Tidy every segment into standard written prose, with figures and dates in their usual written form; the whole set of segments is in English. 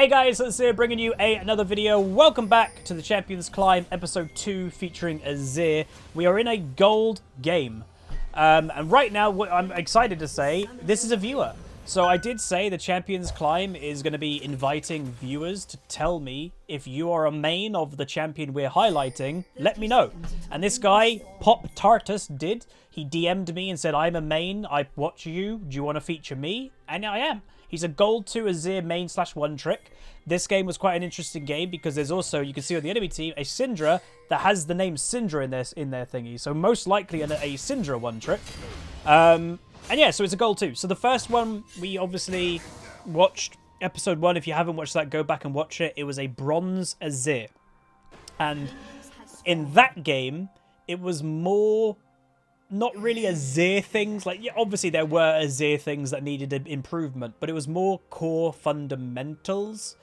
Hey guys, Azir bringing you another video. Welcome back to the Champions Climb episode 2 featuring Azir. We are in a gold game. And right now, what I'm excited to say, this is a viewer. So I did say the Champions Climb is going to be inviting viewers to tell me if you are a main of the champion we're highlighting, let me know. And this guy, Pop Tartus, did. He DM'd me and said, I'm a main, I watch you, do you want to feature me? And I am. He's a gold 2 Azir main / one trick. This game was quite an interesting game because there's also, you can see on the enemy team, a Syndra that has the name Syndra in their thingy. So most likely a Syndra one trick. And yeah, so it's a gold 2. So the first one, we obviously watched episode 1. If you haven't watched that, go back and watch it. It was a bronze Azir. And in that game, it was more... not really Azir things. Like, yeah, obviously there were Azir things that needed improvement, but it was more core fundamentals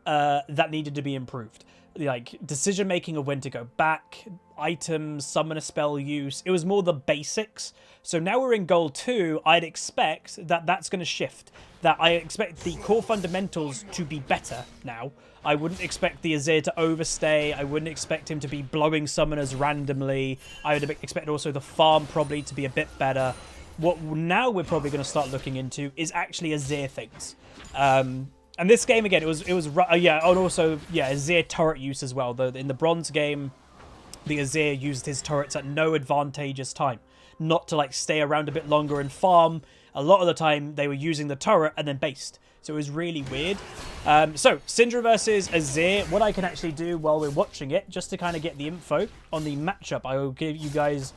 that needed to be improved. Like decision making of when to go back, items, summon a spell use. It was more the basics. So now we're in gold 2. I'd expect that that's going to shift. That I expect the core fundamentals to be better now. I wouldn't expect the Azir to overstay. I wouldn't expect him to be blowing summoners randomly. I would expect also the farm probably to be a bit better. What now we're probably going to start looking into is actually Azir things. And this game again, it was yeah, and also yeah, Azir turret use as well. Though in the bronze game, the Azir used his turrets at no advantageous time, not to like stay around a bit longer and farm. A lot of the time they were using the turret and then based. So it was really weird. So, Syndra versus Azir. What I can actually do while we're watching it, just to kind of get the info on the matchup, I will give you guys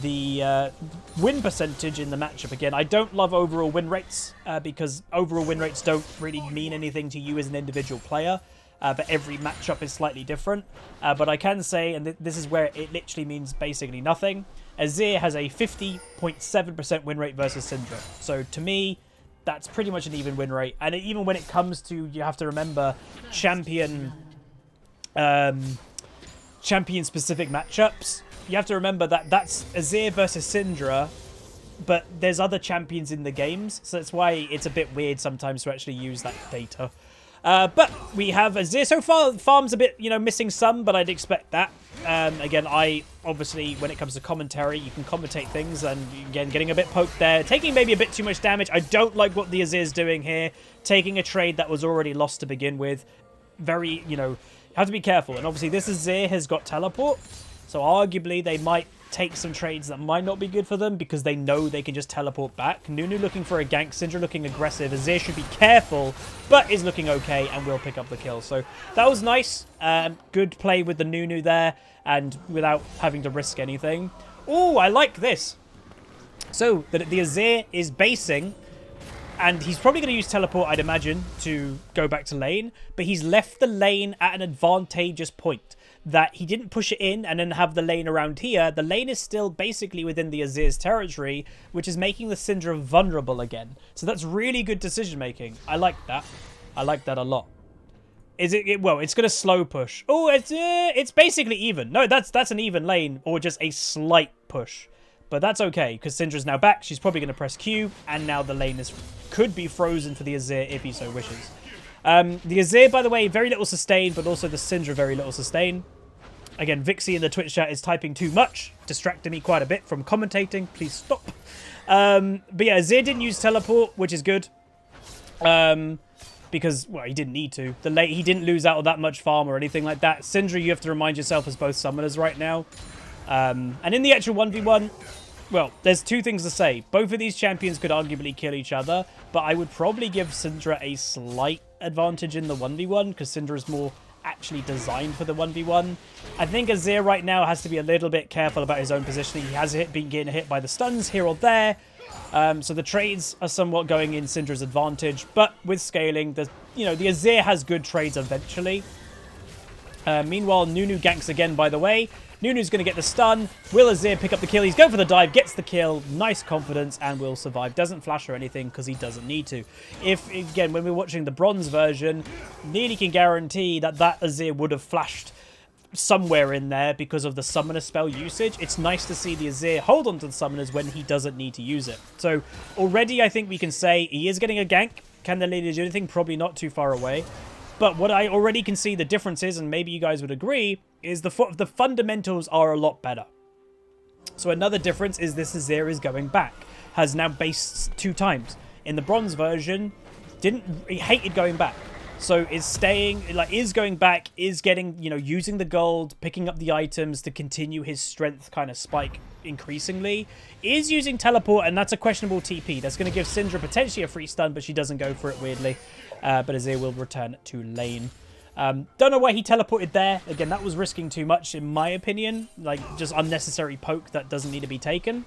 the win percentage in the matchup again. I don't love overall win rates because overall win rates don't really mean anything to you as an individual player. But every matchup is slightly different. But I can say, and this is where it literally means basically nothing, Azir has a 50.7% win rate versus Syndra. So to me, that's pretty much an even win rate. And even when it comes to, you have to remember, champion-specific matchups, you have to remember that that's Azir versus Syndra, but there's other champions in the games, so that's why it's a bit weird sometimes to actually use that data. But we have Azir. So far, farm's a bit, missing some, but I'd expect that. Again, obviously, when it comes to commentary, you can commentate things, and again, getting a bit poked there, taking maybe a bit too much damage. I don't like what the Azir's doing here, taking a trade that was already lost to begin with. Very, you have to be careful. And obviously, this Azir has got teleport, so arguably they might take some trades that might not be good for them because they know they can just teleport back. Nunu looking for a gank, Syndra looking aggressive. Azir should be careful, but is looking okay and will pick up the kill. So that was nice. Good play with the Nunu there and without having to risk anything. Oh, I like this. So the Azir is basing, and he's probably going to use teleport, I'd imagine, to go back to lane, but he's left the lane at an advantageous point. That he didn't push it in and then have the lane around here. The lane is still basically within the Azir's territory, which is making the Syndra vulnerable again. So that's really good decision making. I like that. I like that a lot. Is it well, it's going to slow push. Oh, it's basically even. No, that's an even lane, or just a slight push. But that's okay, because Syndra's now back. She's probably going to press Q, and now the lane could be frozen for the Azir if he so wishes. The Azir, by the way, very little sustain, but also the Syndra very little sustain. Again, Vixie in the Twitch chat is typing too much, distracting me quite a bit from commentating. Please stop. But yeah, Azir didn't use teleport, which is good. Because, well, he didn't need to. He didn't lose out on that much farm or anything like that. Syndra, you have to remind yourself as both summoners right now. And in the actual 1v1, well, there's two things to say. Both of these champions could arguably kill each other, but I would probably give Syndra a slight advantage in the 1v1 because Syndra is more actually designed for the 1v1. I think Azir right now has to be a little bit careful about his own positioning. He has been getting hit by the stuns here or there. So the trades are somewhat going in Syndra's advantage, but with scaling, the Azir has good trades eventually. Meanwhile, Nunu ganks again, by the way. Nunu's going to get the stun. Will Azir pick up the kill? He's going for the dive, gets the kill. Nice confidence and will survive. Doesn't flash or anything because he doesn't need to. If, again, when we're watching the bronze version, nearly can guarantee that Azir would have flashed somewhere in there because of the summoner spell usage. It's nice to see the Azir hold on to the summoners when he doesn't need to use it. So already I think we can say he is getting a gank. Can the lady do anything? Probably not too far away. But what I already can see the difference is, and maybe you guys would agree, is the fundamentals are a lot better. So another difference is this Azir is going back. Has now based 2 times. In the bronze version, he hated going back. So is staying, like, is going back, is getting, you know, using the gold, picking up the items to continue his strength kind of spike increasingly. Is using teleport, and that's a questionable TP. That's going to give Syndra potentially a free stun, but she doesn't go for it, weirdly. But Azir will return to lane. Don't know why he teleported there. Again, that was risking too much, in my opinion. Like, just unnecessary poke that doesn't need to be taken.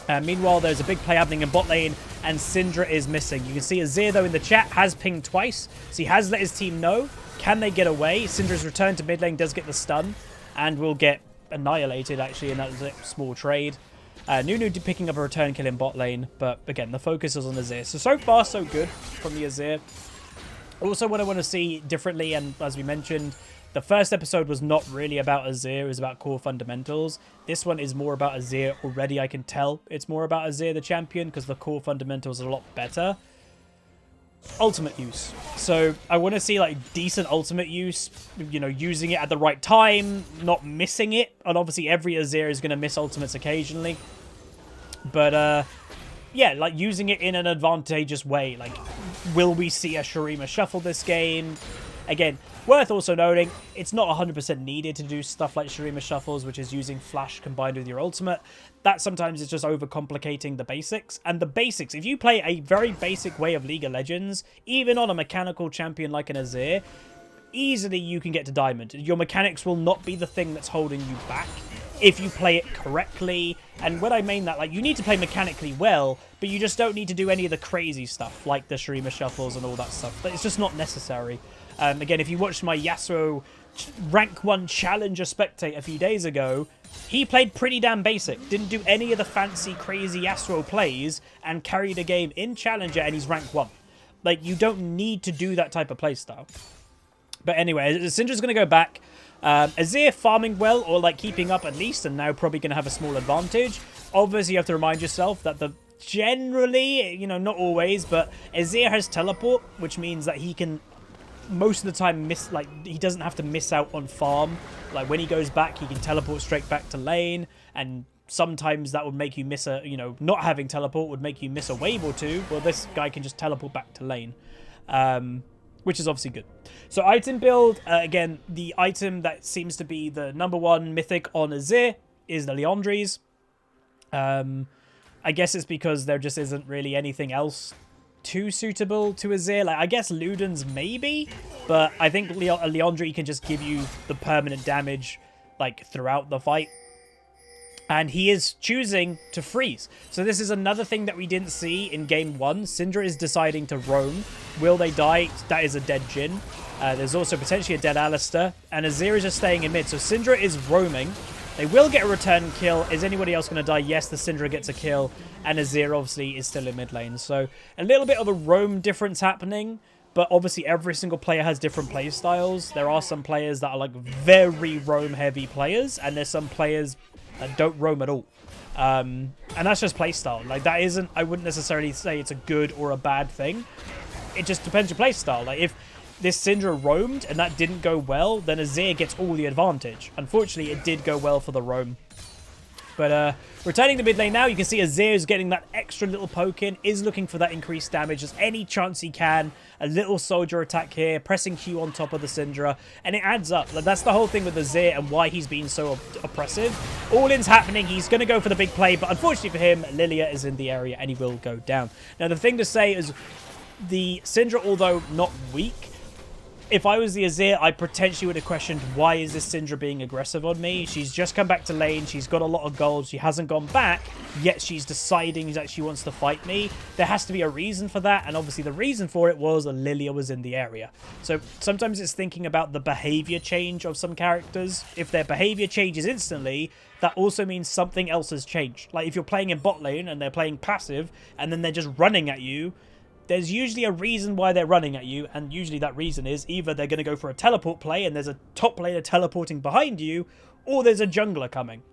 Meanwhile, there's a big play happening in bot lane, and Syndra is missing. You can see Azir, though, in the chat, has pinged twice. So he has let his team know. Can they get away? Syndra's return to mid lane does get the stun, and will get annihilated, actually, in that small trade. Nunu picking up a return kill in bot lane, but again, the focus is on Azir. So far, so good from the Azir. Also, what I want to see differently, and as we mentioned, the first episode was not really about Azir, it was about core fundamentals. This one is more about Azir. Already I can tell it's more about Azir the champion, because the core fundamentals are a lot better. Ultimate use. So I want to see, like, decent ultimate use, you know, using it at the right time, not missing it. And obviously every Azir is going to miss ultimates occasionally. But yeah, like, using it in an advantageous way. Like, will we see a Shurima shuffle this game? Again, worth also noting, it's not 100% needed to do stuff like Shurima shuffles, which is using flash combined with your ultimate. That sometimes is just overcomplicating the basics. And the basics, if you play a very basic way of League of Legends, even on a mechanical champion like an Azir, easily you can get to Diamond. Your mechanics will not be the thing that's holding you back if you play it correctly. And when I mean that, like, you need to play mechanically well, but you just don't need to do any of the crazy stuff, like the Shurima shuffles and all that stuff. It's just not necessary. Again, if you watched my Yasuo rank 1 challenger spectate a few days ago, he played pretty damn basic. Didn't do any of the fancy, crazy Yasuo plays, and carried a game in challenger, and he's rank 1. Like, you don't need to do that type of playstyle. But anyway, Syndra's going to go back. Azir farming well, or like keeping up at least, and now probably going to have a small advantage. Obviously, you have to remind yourself that generally, you know, not always, but Azir has teleport, which means that he can most of the time he doesn't have to miss out on farm. Like, when he goes back, he can teleport straight back to lane, and sometimes that would make you miss a, you know, not having teleport would make you miss a wave or two. Well, this guy can just teleport back to lane, which is obviously good. So item build, again, the item that seems to be the #1 mythic on Azir is the Liandry's. I guess it's because there just isn't really anything else too suitable to Azir. Like, I guess Luden's maybe, but I think Liandry can just give you the permanent damage, like, throughout the fight. And he is choosing to freeze. So this is another thing that we didn't see in game 1. Syndra is deciding to roam. Will they die? That is a dead Jhin. There's also potentially a dead Alistar. And Azir is just staying in mid. So Syndra is roaming. They will get a return kill. Is anybody else going to die? Yes, the Syndra gets a kill. And Azir obviously is still in mid lane. So a little bit of a roam difference happening. But obviously every single player has different play styles. There are some players that are like very roam heavy players. And there's some players that don't roam at all. And that's just playstyle. Like, that isn't, I wouldn't necessarily say it's a good or a bad thing. It just depends your playstyle. Like, if this Syndra roamed and that didn't go well, then Azir gets all the advantage. Unfortunately, it did go well for the roam. But returning to mid lane now, you can see Azir is getting that extra little poke in, is looking for that increased damage as any chance he can. A little soldier attack here, pressing Q on top of the Syndra, and it adds up. Like, that's the whole thing with Azir and why he's been so oppressive. All-in's happening, he's going to go for the big play, but unfortunately for him, Lilia is in the area and he will go down. Now, the thing to say is the Syndra, although not weak, if I was the Azir, I potentially would have questioned, why is this Syndra being aggressive on me? She's just come back to lane. She's got a lot of gold. She hasn't gone back, yet she's deciding that she wants to fight me. There has to be a reason for that, and obviously the reason for it was Lilia was in the area. So sometimes it's thinking about the behavior change of some characters. If their behavior changes instantly, that also means something else has changed. Like, if you're playing in bot lane and they're playing passive, and then they're just running at you, there's usually a reason why they're running at you, and usually that reason is either they're going to go for a teleport play and there's a top laner teleporting behind you, or there's a jungler coming.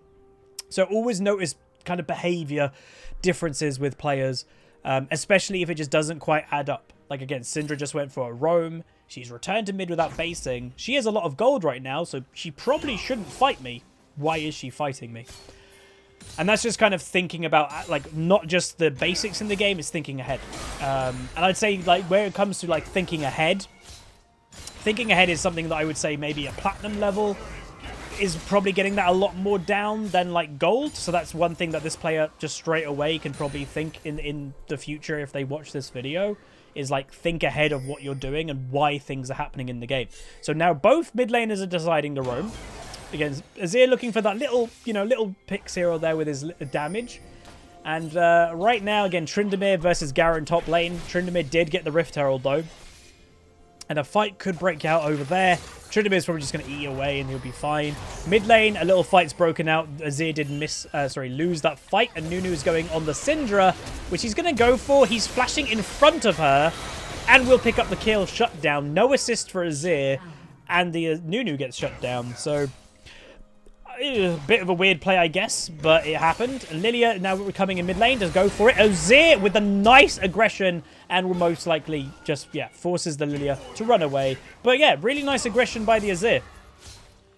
So always notice kind of behavior differences with players, especially if it just doesn't quite add up. Like, again, Syndra just went for a roam. She's returned to mid without basing. She has a lot of gold right now, so she probably shouldn't fight me. Why is she fighting me? And that's just kind of thinking about, like, not just the basics in the game, it's thinking ahead. And I'd say, like, where it comes to, like, thinking ahead is something that I would say maybe a platinum level is probably getting that a lot more down than, like, gold. So that's one thing that this player just straight away can probably think in the future if they watch this video, is, like, think ahead of what you're doing and why things are happening in the game. So now both mid laners are deciding to roam. Again, Azir looking for that little, you know, little picks here or there with his damage. And right now, again, Tryndamere versus Garen top lane. Tryndamere did get the Rift Herald, though. And a fight could break out over there. Tryndamere's probably just going to eat away and he'll be fine. Mid lane, a little fight's broken out. Azir did lose that fight. And Nunu is going on the Syndra, which he's going to go for. He's flashing in front of her. And will pick up the kill. Shut down. No assist for Azir. And the Nunu gets shut down. So a bit of a weird play, I guess, but it happened. And Lilia, now we're coming in mid lane, does go for it. Azir with a nice aggression and will most likely just, yeah, forces the Lilia to run away. But yeah, really nice aggression by the Azir.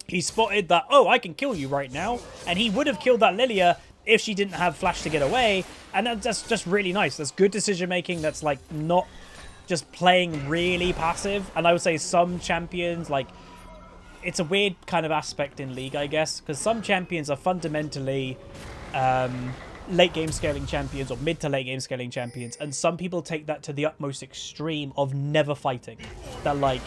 He spotted that, oh, I can kill you right now. And he would have killed that Lilia if she didn't have flash to get away. And that's just really nice. That's good decision making. That's like not just playing really passive. And I would say some champions, like, it's a weird kind of aspect in League, I guess, because some champions are fundamentally late game scaling champions or mid to late game scaling champions, and some people take that to the utmost extreme of never fighting. That, like,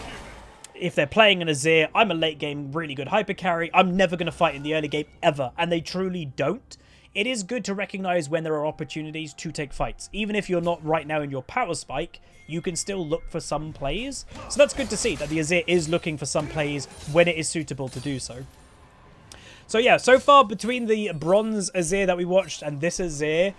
if they're playing an Azir, I'm a late game really good hyper carry, I'm never going to fight in the early game ever, and they truly don't. It is good to recognize when there are opportunities to take fights. Even if you're not right now in your power spike, you can still look for some plays. So that's good to see that the Azir is looking for some plays when it is suitable to do so. So yeah, so far between the bronze Azir that we watched and this Azir,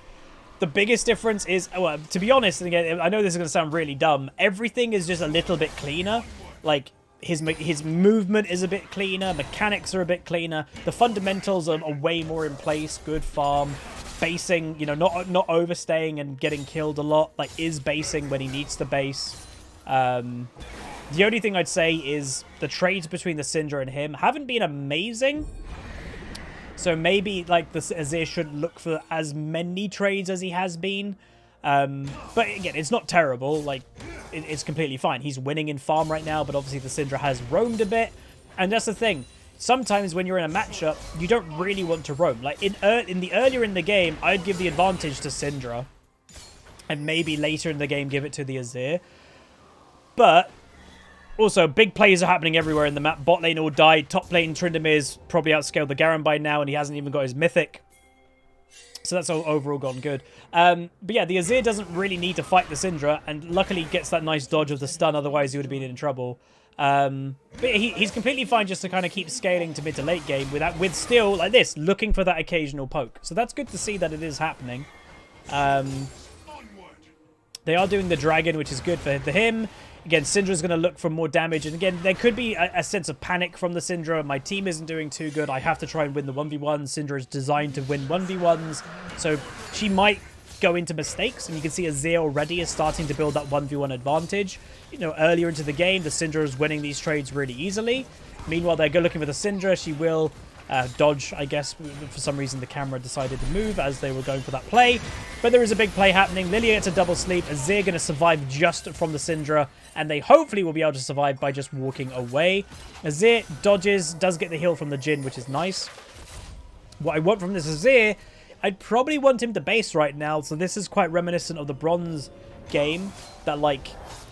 the biggest difference is, well, to be honest, and again, I know this is going to sound really dumb, everything is just a little bit cleaner. Like, his movement is a bit cleaner, mechanics are a bit cleaner, the fundamentals are way more in place, good farm, basing, you know, not overstaying and getting killed a lot, like is basing when he needs to base. The only thing I'd say is the trades between the Syndra and him haven't been amazing. So maybe, like, the Azir shouldn't look for as many trades as he has been. But again, it's not terrible. Like, it's completely fine. He's winning in farm right now, but obviously the Syndra has roamed a bit. And that's the thing. Sometimes when you're in a matchup, you don't really want to roam. Like, earlier in the game, I'd give the advantage to Syndra. And maybe later in the game, give it to the Azir. But also, big plays are happening everywhere in the map. Bot lane all died. Top lane, Tryndamere's probably outscaled the Garen by now, and he hasn't even got his Mythic. So that's all overall gone good. But yeah, the Azir doesn't really need to fight the Syndra, and luckily gets that nice dodge of the stun, otherwise he would have been in trouble. But he's completely fine just to kind of keep scaling to mid to late game with still, like this, looking for that occasional poke. So that's good to see that it is happening. They are doing the dragon, which is good for him. Again, Syndra's going to look for more damage. And again, there could be a sense of panic from the Syndra. My team isn't doing too good. I have to try and win the 1v1. Syndra is designed to win 1v1s. So she might go into mistakes. And you can see Azir already is starting to build that 1v1 advantage. You know, earlier into the game, the Syndra is winning these trades really easily. Meanwhile, they're looking for the Syndra. She will dodge, I guess. For some reason, the camera decided to move as they were going for that play. But there is a big play happening. Lilia gets a double sleep. Azir going to survive just from the Syndra. And they hopefully will be able to survive by just walking away. Azir dodges, does get the heal from the Jhin, which is nice. What I want from this Azir, I'd probably want him to base right now. So this is quite reminiscent of the bronze game. That, like,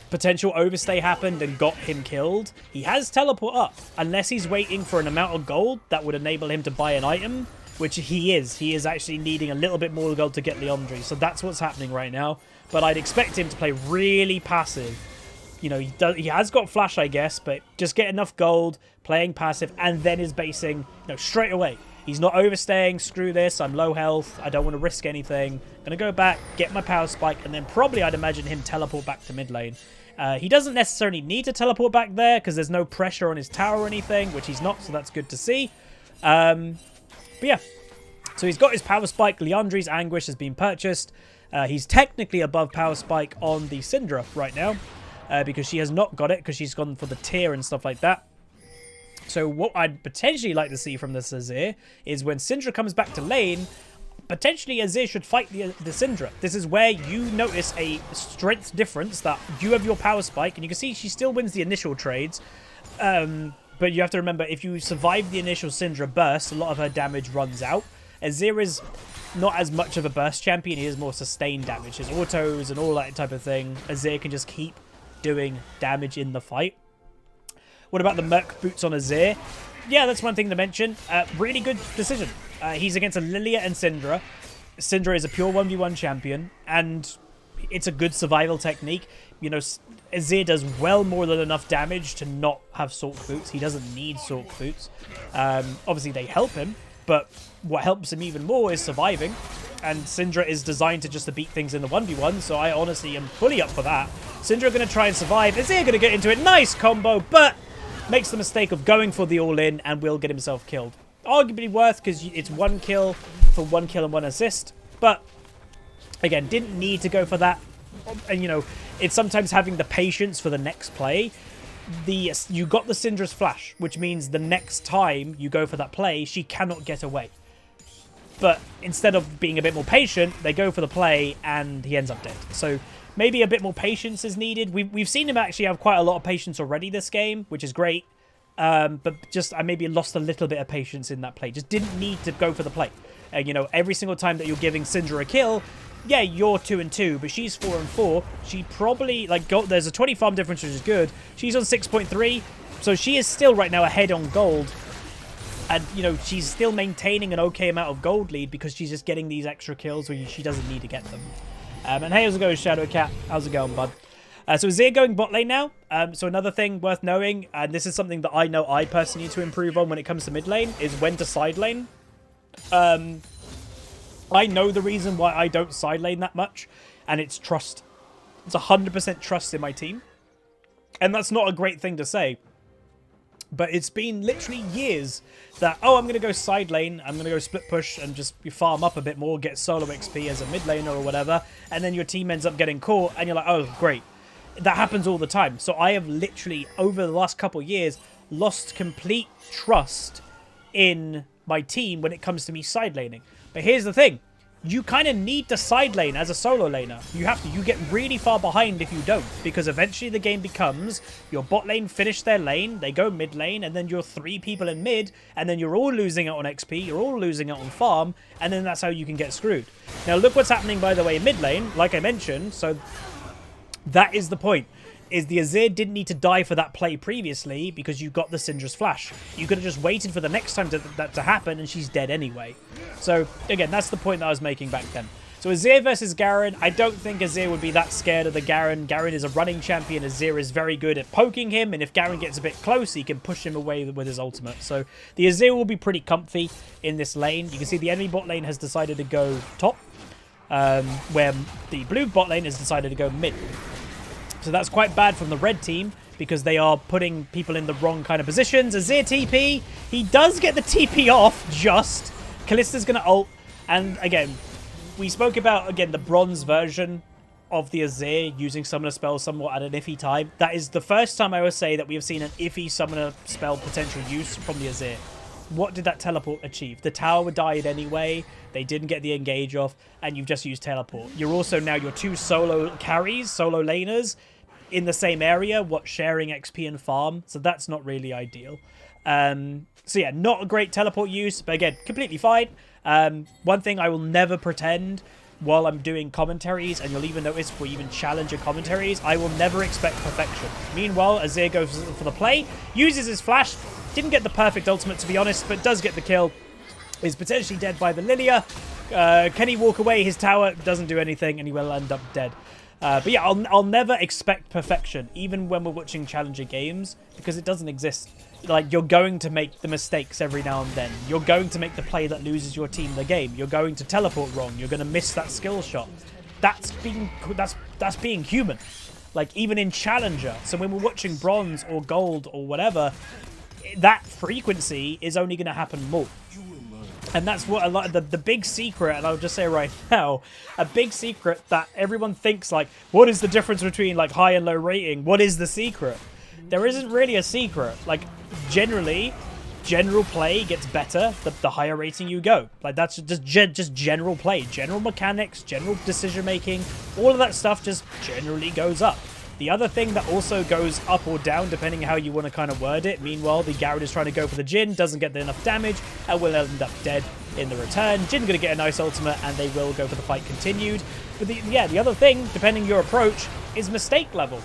potential overstay happened and got him killed. He has teleport up. Unless he's waiting for an amount of gold that would enable him to buy an item. Which he is. He is actually needing a little bit more gold to get Liandry. So that's what's happening right now. But I'd expect him to play really passive. You know, he has got flash, I guess, but just get enough gold, playing passive, and then is basing, you know, straight away. He's not overstaying. Screw this. I'm low health. I don't want to risk anything. Going to go back, get my power spike, and then probably I'd imagine him teleport back to mid lane. He doesn't necessarily need to teleport back there because there's no pressure on his tower or anything, which he's not, so that's good to see. But yeah, so he's got his power spike. Liandry's Anguish has been purchased. He's technically above power spike on the Syndra right now. because she has not got it because she's gone for the tier and stuff like that. So what I'd potentially like to see from this Azir is when Syndra comes back to lane, potentially Azir should fight the Syndra. This is where you notice a strength difference that you have your power spike, and you can see she still wins the initial trades. But you have to remember, if you survive the initial Syndra burst, a lot of her damage runs out. Azir is not as much of a burst champion. He is more sustained damage. His autos and all that type of thing. Azir can just keep doing damage in the fight. What about the Merc boots on Azir? Yeah, that's one thing to mention. Really good decision. He's against a Lilia and Syndra. Syndra is a pure 1v1 champion, and it's a good survival technique. You know, Azir does well more than enough damage to not have Sork boots. He doesn't need Sork boots. Obviously, they help him, but what helps him even more is surviving. And Syndra is designed to just to beat things in the 1v1, so I honestly am fully up for that. Syndra going to try and survive. Azir going to get into it. Nice combo, but makes the mistake of going for the all-in and will get himself killed. Arguably worth, because it's 1 kill for 1 kill and 1 assist. But, again, didn't need to go for that. And, you know, it's sometimes having the patience for the next play. You got the Syndra's flash, which means the next time you go for that play, she cannot get away. But instead of being a bit more patient, they go for the play and he ends up dead. So maybe a bit more patience is needed. We've seen him actually have quite a lot of patience already this game, which is great. But just I maybe lost a little bit of patience in that play. Just didn't need to go for the play. You know, every single time that you're giving Syndra a kill, yeah, you're 2-2, but she's 4-4. She probably, like, there's a 20 farm difference, which is good. She's on 6.3, so she is still right now ahead on gold. And, you know, she's still maintaining an okay amount of gold lead because she's just getting these extra kills where she doesn't need to get them. And hey, how's it going, Shadow Cat? How's it going, bud? So Azir going bot lane now. So another thing worth knowing, and this is something that I know I personally need to improve on when it comes to mid lane, is when to side lane. I know the reason why I don't side lane that much, and it's trust. It's 100% trust in my team. And that's not a great thing to say. But it's been literally years that, oh, I'm going to go side lane, I'm going to go split push and just farm up a bit more, get solo XP as a mid laner or whatever, and then your team ends up getting caught, and you're like, oh, great. That happens all the time. So I have literally, over the last couple of years, lost complete trust in my team when it comes to me side laning. But here's the thing. You kind of need to side lane as a solo laner. You get really far behind if you don't, because eventually the game becomes your bot lane finish their lane, they go mid lane, and then you're 3 people in mid, and then you're all losing out on XP, you're all losing out on farm, and then that's how you can get screwed. Now look what's happening, by the way, in mid lane, like I mentioned, so that is the point. Is the Azir didn't need to die for that play previously because you got the Syndra's flash. You could have just waited for the next time that to happen and she's dead anyway. So, again, that's the point that I was making back then. So Azir versus Garen, I don't think Azir would be that scared of the Garen. Garen is a running champion. Azir is very good at poking him, and if Garen gets a bit close, he can push him away with his ultimate. So the Azir will be pretty comfy in this lane. You can see the enemy bot lane has decided to go top, where the blue bot lane has decided to go mid. So that's quite bad from the red team because they are putting people in the wrong kind of positions. Azir TP. He does get the TP off just. Kallista's going to ult. And again, we spoke about, again, the bronze version of the Azir using summoner spells somewhat at an iffy time. That is the first time I would say that we have seen an iffy summoner spell potential use from the Azir. What did that teleport achieve? The tower died anyway. They didn't get the engage off, and you've just used teleport. You're also now your 2 solo carries, solo laners, in the same area, sharing XP and farm. So that's not really ideal. So yeah, not a great teleport use, but again, completely fine. One thing I will never pretend while I'm doing commentaries, and you'll even notice for even challenger commentaries, I will never expect perfection. Meanwhile, Azir goes for the play, uses his flash, didn't get the perfect ultimate to be honest, but does get the kill. Is potentially dead by the Lilia. Can he walk away? His tower doesn't do anything, and he will end up dead. But yeah, I'll never expect perfection, even when we're watching challenger games, because it doesn't exist. Like, you're going to make the mistakes every now and then. You're going to make the play that loses your team the game. You're going to teleport wrong. You're going to miss that skill shot. That's being human. Like, even in challenger. So when we're watching bronze or gold or whatever, that frequency is only going to happen more. And that's what a lot of the big secret, and I'll just say right now, a big secret that everyone thinks like, what is the difference between like high and low rating? What is the secret? There isn't really a secret. Like generally, general play gets better the higher rating you go. Like that's just general play, general mechanics, general decision making, all of that stuff just generally goes up. The other thing that also goes up or down, depending how you want to kind of word it. Meanwhile, the Garen is trying to go for the Jhin, doesn't get enough damage, and will end up dead in the return. Jhin going to get a nice ultimate, and they will go for the fight continued. But the other thing, depending your approach, is mistake level.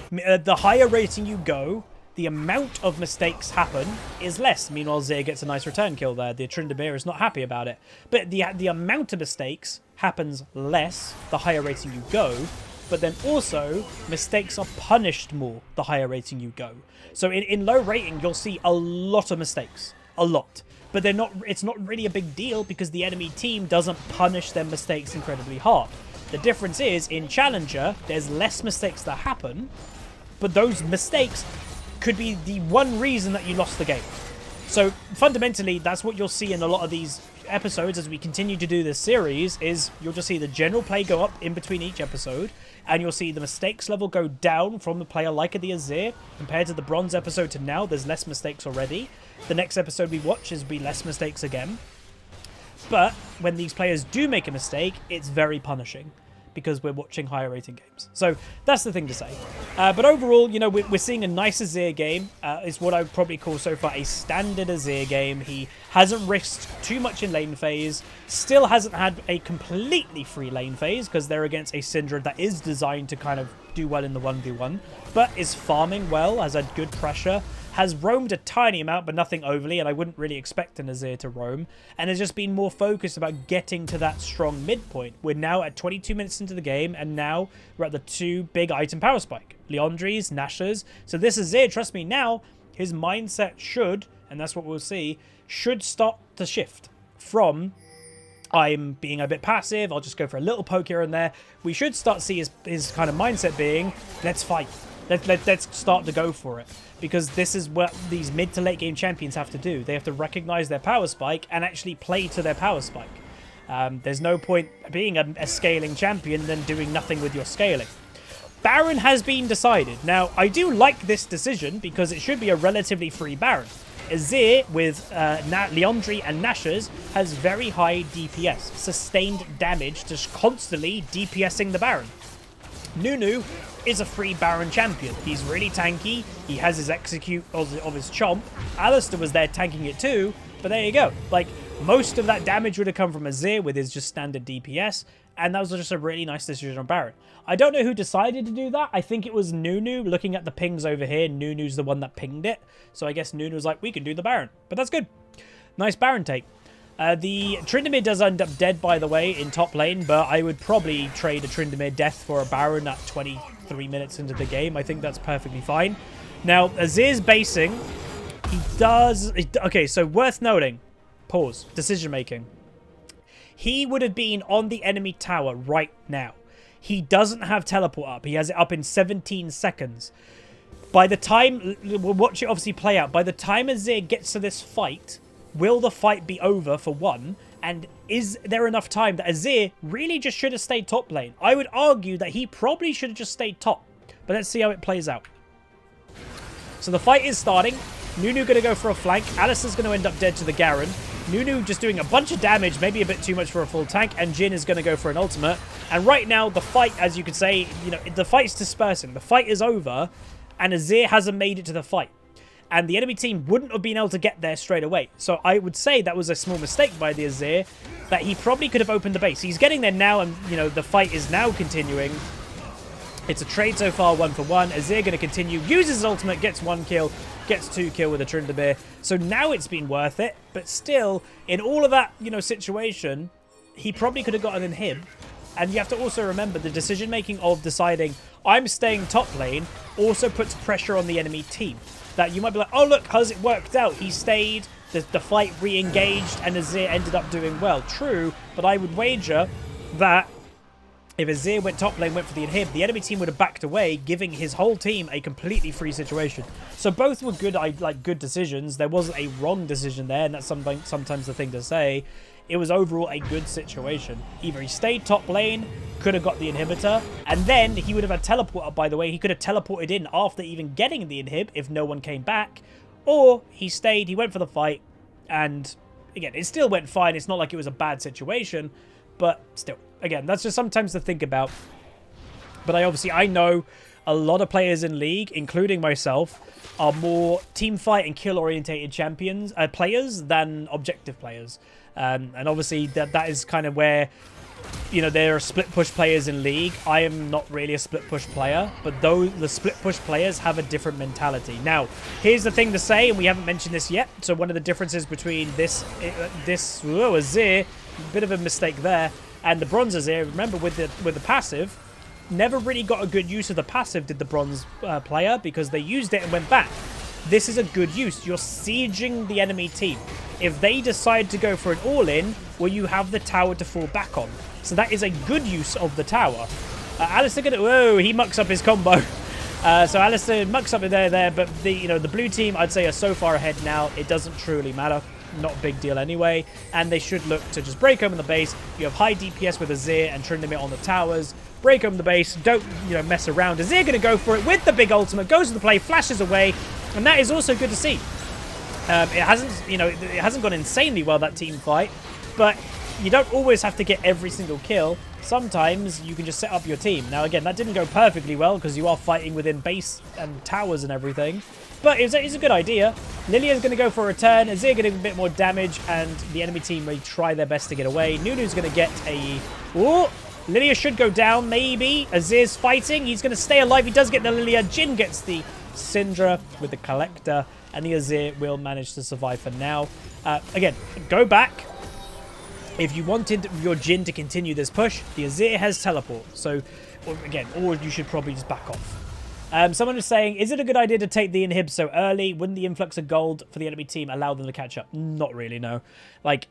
The higher rating you go, the amount of mistakes happen is less. Meanwhile, Azir gets a nice return kill there. The Tryndamere is not happy about it. But the amount of mistakes happens less the higher rating you go. But then also, mistakes are punished more the higher rating you go. So in low rating, you'll see a lot of mistakes. A lot. But it's not really a big deal because the enemy team doesn't punish their mistakes incredibly hard. The difference is, in Challenger, there's less mistakes that happen, but those mistakes could be the one reason that you lost the game. So fundamentally, that's what you'll see in a lot of these episodes as we continue to do this series, is you'll just see the general play go up in between each episode, and you'll see the mistakes level go down from the player like the Azir. Compared to the bronze episode to now, there's less mistakes already. The next episode we watch is be less mistakes again. But when these players do make a mistake, it's very punishing, because we're watching higher rating games. So that's the thing to say. But overall, you know, we're seeing a nice Azir game. It's what I would probably call so far a standard Azir game. He hasn't risked too much in lane phase. Still hasn't had a completely free lane phase because they're against a Syndra that is designed to kind of do well in the 1v1. But is farming well, has had good pressure. Has roamed a tiny amount, but nothing overly, and I wouldn't really expect an Azir to roam, and has just been more focused about getting to that strong midpoint. We're now at 22 minutes into the game, and now we're at the 2 big item power spike. Liandry's, Nash's. So this Azir, trust me, now his mindset should, and that's what we'll see, should start to shift from I'm being a bit passive, I'll just go for a little poke here and there. We should start to see his kind of mindset being, let's fight. Let's start to go for it. Because this is what these mid to late game champions have to do. They have to recognize their power spike and actually play to their power spike. There's no point being a scaling champion than doing nothing with your scaling. Baron has been decided. Now, I do like this decision because it should be a relatively free Baron. Azir with Liandry and Nash's has very high DPS. Sustained damage, just constantly DPSing the Baron. Nunu is a free Baron champion. He's really tanky. He has his execute of his chomp. Alistar was there tanking it too, but there you go. Like, most of that damage would have come from Azir with his just standard DPS, and that was just a really nice decision on Baron. I don't know who decided to do that. I think it was Nunu. Looking at the pings over here, Nunu's the one that pinged it. So I guess Nunu was like, we can do the Baron. But that's good. Nice Baron take. The Tryndamere does end up dead, by the way, in top lane, but I would probably trade a Tryndamere death for a Baron at 23 minutes into the game. I think that's perfectly fine. Now, Azir's basing, he does... Okay, so worth noting. Pause. Decision making. He would have been on the enemy tower right now. He doesn't have teleport up. He has it up in 17 seconds. By the time... We'll watch it obviously play out. By the time Azir gets to this fight... Will the fight be over, for one? And is there enough time that Azir really just should have stayed top lane? I would argue that he probably should have just stayed top. But let's see how it plays out. So the fight is starting. Nunu going to go for a flank. Alistar's going to end up dead to the Garen. Nunu just doing a bunch of damage, maybe a bit too much for a full tank. And Jhin is going to go for an ultimate. And right now, the fight, as you could say, you know, the fight's dispersing. The fight is over. And Azir hasn't made it to the fight. And the enemy team wouldn't have been able to get there straight away. So I would say that was a small mistake by the Azir, that he probably could have opened the base. He's getting there now, and, you know, the fight is now continuing. It's a trade so far, 1-for-1. Azir going to continue, uses his ultimate, gets 1 kill, gets 2 kill with a Tryndamere. So now it's been worth it, but still, in all of that, you know, situation, he probably could have gotten an inhib. And you have to also remember the decision-making of deciding, I'm staying top lane, also puts pressure on the enemy team. That you might be like, oh look, how's it worked out? He stayed, the fight re-engaged, and Azir ended up doing well. True, but I would wager that if Azir went top lane, went for the inhib, the enemy team would have backed away, giving his whole team a completely free situation. So both were good, good decisions. There wasn't a wrong decision there, and that's sometimes the thing to say. It was overall a good situation. Either he stayed top lane, could have got the inhibitor, and then he would have had teleporter, by the way. He could have teleported in after even getting the inhib if no one came back. Or he stayed, he went for the fight, and again, it still went fine. It's not like it was a bad situation, but still. Again, that's just sometimes to think about. But I know a lot of players in League, including myself, are more team fight and kill orientated players than objective players. And obviously that is kind of where, you know, there are split push players in League. I am not really a split push player, but the split push players have a different mentality. Now, here's the thing to say, and we haven't mentioned this yet. So one of the differences between this Azir, bit of a mistake there, and the bronze Azir, remember with the passive, never really got a good use of the passive, did the bronze player, because they used it and went back. This is a good use. You're sieging the enemy team. If they decide to go for an all-in, well, you have the tower to fall back on. So that is a good use of the tower. Alistair, whoa, he mucks up his combo. So Alistair mucks up there, but the blue team, I'd say, are so far ahead now, it doesn't truly matter. Not a big deal anyway, and they should look to just break open the base. You have high DPS with Azir and Tryndamere on the towers. Break open the base, don't mess around. Azir going to go for it with the big ultimate, goes to the play, flashes away, and that is also good to see. It hasn't gone insanely well, that team fight, but you don't always have to get every single kill. Sometimes you can just set up your team. Now again, that didn't go perfectly well because you are fighting within base and towers and everything. But it's a good idea. Lilia's going to go for a return. Azir getting a bit more damage, and the enemy team may try their best to get away. Nunu's going to get a... Ooh, Lilia should go down, maybe. Azir's fighting. He's going to stay alive. He does get the Lilia. Jhin gets the Syndra with the Collector, and the Azir will manage to survive for now. Again, go back. If you wanted your Jhin to continue this push, the Azir has teleport. So, or you should probably just back off. Someone is saying, is it a good idea to take the inhib so early? Wouldn't the influx of gold for the enemy team allow them to catch up? Not really, no. Like,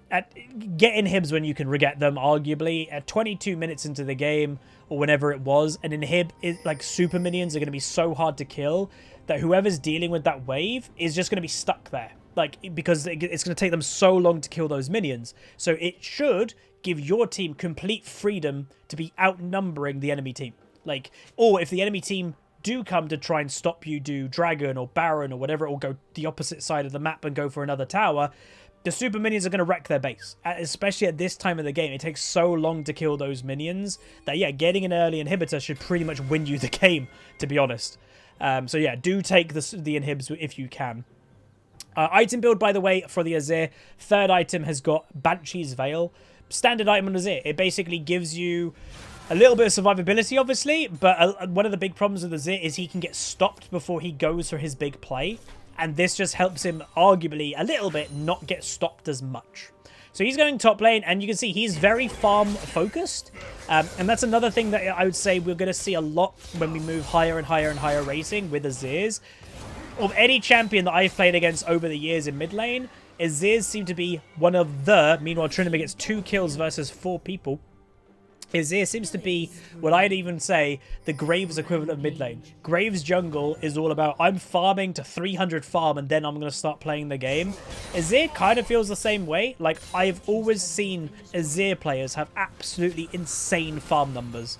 get inhibs when you can re-get them, arguably. At 22 minutes into the game, or whenever it was, an inhib, like super minions are going to be so hard to kill that whoever's dealing with that wave is just going to be stuck there. Like, because it's going to take them so long to kill those minions. So it should give your team complete freedom to be outnumbering the enemy team. Like, or if the enemy team do come to try and stop you do Dragon or Baron or whatever, or go the opposite side of the map and go for another tower, the super minions are going to wreck their base. Especially at this time of the game, it takes so long to kill those minions that, yeah, getting an early inhibitor should pretty much win you the game, to be honest. So yeah, do take the inhibs if you can. Item build, by the way, for the Azir, third item has got Banshee's Veil. Standard item on Azir. It basically gives you a little bit of survivability, obviously, but one of the big problems with Azir is he can get stopped before he goes for his big play, and this just helps him, arguably, a little bit not get stopped as much. So he's going top lane, and you can see he's very farm-focused, and that's another thing that I would say we're going to see a lot when we move higher and higher and higher racing with Azirs. Of any champion that I've played against over the years in mid lane, Azirs seem to be one of the... Meanwhile, Tryndamere gets 2 kills versus 4 people. Azir seems to be what I'd even say the Graves equivalent of mid lane. Graves jungle is all about, I'm farming to 300 farm and then I'm going to start playing the game. Azir kind of feels the same way. Like, I've always seen Azir players have absolutely insane farm numbers.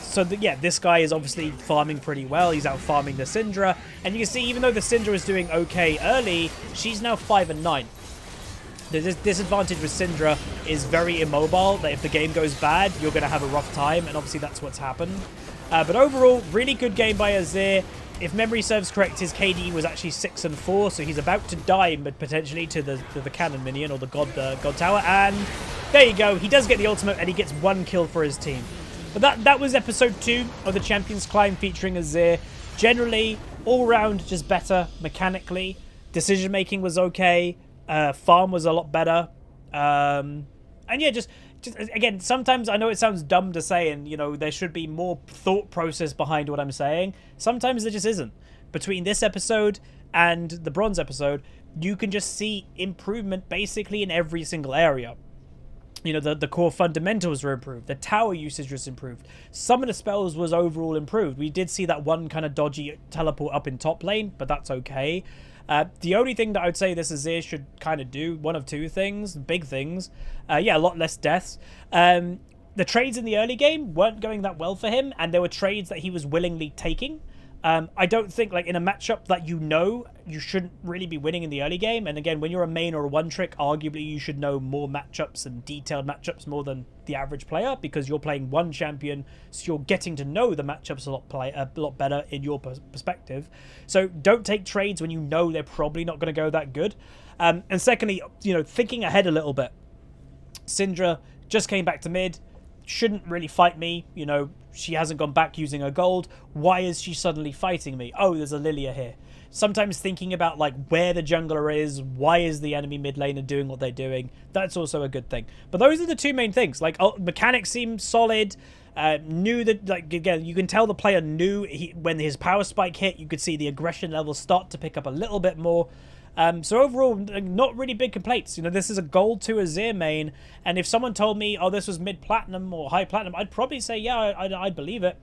So yeah, this guy is obviously farming pretty well. He's out farming the Syndra. And you can see, even though the Syndra is doing okay early, she's now 5 and 9. The disadvantage with Syndra is very immobile, that if the game goes bad, you're going to have a rough time, and obviously that's what's happened. But overall, really good game by Azir. If memory serves correct, his KD was actually 6 and 4, so he's about to die, but potentially to the cannon minion, or the god tower, and there you go. He does get the ultimate, and he gets 1 kill for his team. But that was episode 2 of the Champions Climb featuring Azir. Generally, all round, just better mechanically. Decision making was okay. Farm was a lot better. And yeah, just again, sometimes I know it sounds dumb to say, and you know, there should be more thought process behind what I'm saying. Sometimes there just isn't. Between this episode and the bronze episode, you can just see improvement basically in every single area. You know, the core fundamentals were improved. The tower usage was improved. Some of the spells was overall improved. We did see that one kind of dodgy teleport up in top lane, but that's okay. The only thing that I would say this Azir should kind of do, one of two things, big things. Yeah, a lot less deaths. The trades in the early game weren't going that well for him, and there were trades that he was willingly taking. I don't think, like, in a matchup that you shouldn't really be winning in the early game. And again, when you're a main or a one-trick, arguably you should know more matchups and detailed matchups more than the average player, because you're playing one champion, so you're getting to know the matchups a lot better in your perspective. So don't take trades when you know they're probably not going to go that good. And secondly, you know, thinking ahead a little bit, Syndra just came back to mid. Shouldn't really fight me, you know, she hasn't gone back using her gold. Why is she suddenly fighting me? Oh, there's a Lilia here. Sometimes thinking about, like, where the jungler is, why is the enemy mid laner doing what they're doing, that's also a good thing. But those are the two main things. Like, mechanics seem solid. Knew that, like, again, you can tell the player knew when his power spike hit, you could see the aggression level start to pick up a little bit more. So overall, not really big complaints. You know, this is a gold 2 Azir main, and if someone told me, oh, this was mid-platinum or high-platinum, I'd probably say, yeah, I'd believe it.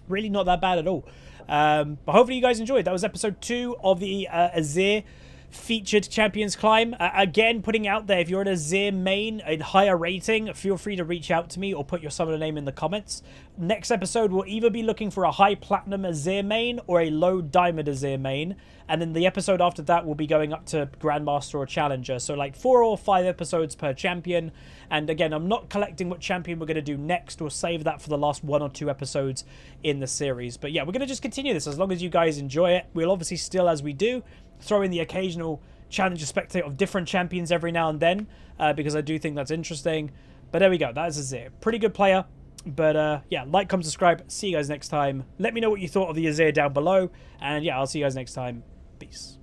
Really not that bad at all. But hopefully you guys enjoyed. That was episode 2 of the Azir featured Champions Climb. Again, putting out there, if you're an Azir main in higher rating, feel free to reach out to me or put your summoner name in the comments. Next episode, we'll either be looking for a high platinum Azir main or a low diamond Azir main. And then the episode after that will be going up to Grandmaster or Challenger. So like 4 or 5 episodes per champion. And again, I'm not collecting what champion we're going to do next. We'll save that for the last 1 or 2 episodes in the series. But yeah, we're going to just continue this as long as you guys enjoy it. We'll obviously still, as we do, throw in the occasional Challenger spectate of different champions every now and then. Because I do think that's interesting. But there we go. That is Azir. Pretty good player. But yeah, like, comment, subscribe. See you guys next time. Let me know what you thought of the Azir down below. And yeah, I'll see you guys next time. Peace.